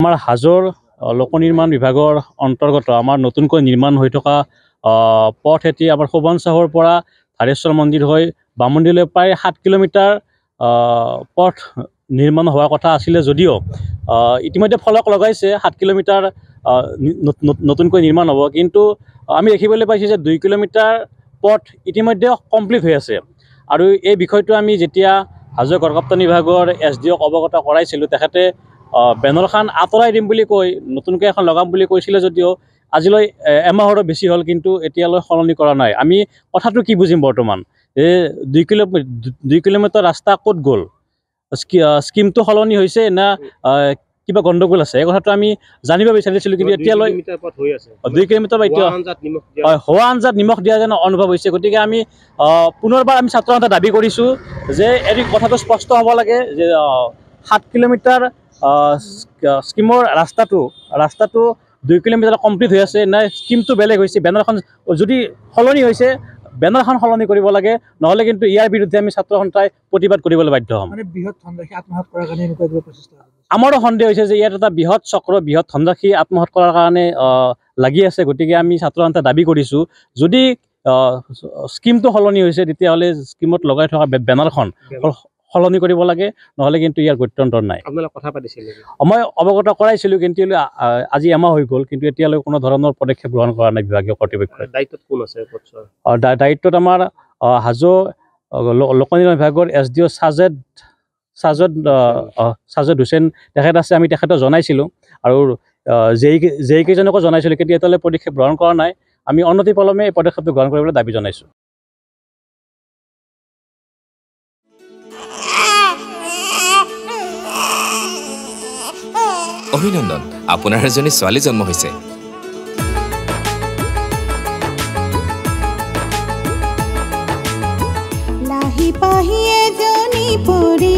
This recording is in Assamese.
আমাৰ হাজোৰ লোক নিৰ্মাণ বিভাগৰ অন্তৰ্গত আমাৰ নতুনকৈ নিৰ্মাণ হৈ থকা পথ এটি আমাৰ শোভন চাহৰ পৰা ধাৰেশ্বৰ মন্দিৰ হৈ বামুণীলৈ প্ৰায় 7 কিলোমিটাৰ পথ নিৰ্মাণ হোৱাৰ কথা আছিলে যদিও ইতিমধ্যে ফলক লগাইছে 7 কিলোমিটাৰ নতুনকৈ নিৰ্মাণ হ'ব, কিন্তু আমি দেখিবলৈ পাইছোঁ যে 2 কিলোমিটাৰ পথ ইতিমধ্যে কমপ্লিট হৈ আছে। আৰু এই বিষয়টো আমি যেতিয়া হাজো গড়কাপ্তানি বিভাগৰ SDOক অৱগত কৰাইছিলোঁ, তেখেতে বেনাৰখন আঁতৰাই দিম বুলি কৈ নতুনকৈ এখন লগাম বুলি কৈছিলে যদিও আজিলৈ এমাহৰো বেছি হ'ল, কিন্তু এতিয়ালৈ সলনি কৰা নাই। আমি কথাটো কি বুজিম বৰ্তমান, এই 2 কিলোমিটাৰ ৰাস্তা ক'ত গ'ল? স্কিমটো সলনি হৈছে না কিবা গণ্ডগোল আছে? এই কথাটো আমি জানিব বিচাৰিছিলোঁ, কিন্তু এতিয়ালৈ 2 কিলোমিটাৰ হোৱা আঞ্জাত নিমখ দিয়া যেন অনুভৱ হৈছে। গতিকে আমি পুনৰবাৰ আমি ছাত্ৰ সন্থাই দাবী কৰিছোঁ যে এই কথাটো স্পষ্ট হ'ব লাগে যে 7 কিলোমিটাৰ স্কিমৰ ৰাস্তাটো 2 কিলোমিটাৰ কমপ্লিট হৈ আছে, নাই স্কিমটো বেলেগ হৈছে? বেনাৰখন যদি সলনি হৈছে, বেনাৰখন সলনি কৰিব লাগে, নহ'লে কিন্তু ইয়াৰ বিৰুদ্ধে আমি ছাত্ৰ সন্থাই প্ৰতিবাদ কৰিবলৈ বাধ্য হ'ম। আমাৰো সন্দেহ হৈছে যে ইয়াত এটা বৃহৎ চক্ৰ, বৃহৎ ধনৰাশি আত্মসাৎ কৰাৰ কাৰণে লাগি আছে। গতিকে আমি ছাত্ৰ সন্থাই দাবী কৰিছোঁ, যদি স্কিমটো সলনি হৈছে তেতিয়াহ'লে স্কিমত লগাই থকা বেনাৰখন সলনি কৰিব লাগে, নহ'লে কিন্তু ইয়াৰ গত্যন্তৰ নাই। কথা পাতিছিল, মই অৱগত কৰাইছিলোঁ, কিন্তু আজি এমাহ হৈ গ'ল, কিন্তু এতিয়ালৈ কোনো ধৰণৰ পদক্ষেপ গ্ৰহণ কৰা নাই বিভাগীয় কৰ্তৃপক্ষই। দায়িত্বত কোন আছে? দায়িত্বত আমাৰ হাজো লোক নিৰ্মাণ বিভাগৰ SDO ছাজেদ হুছেইন তেখেত আছে। আমি তেখেতক জনাইছিলোঁ আৰু যেইকেইজনকো জনাইছিলোঁ, কিন্তু এতিয়ালৈ পদক্ষেপ গ্ৰহণ কৰা নাই। আমি অনতিপলমে এই পদক্ষেপটো গ্ৰহণ কৰিবলৈ দাবী জনাইছোঁ। অভিনন্দন, আপোনাৰ এজনী ছোৱালী জন্ম হৈছে। লাহি পাহি এজনী পৰি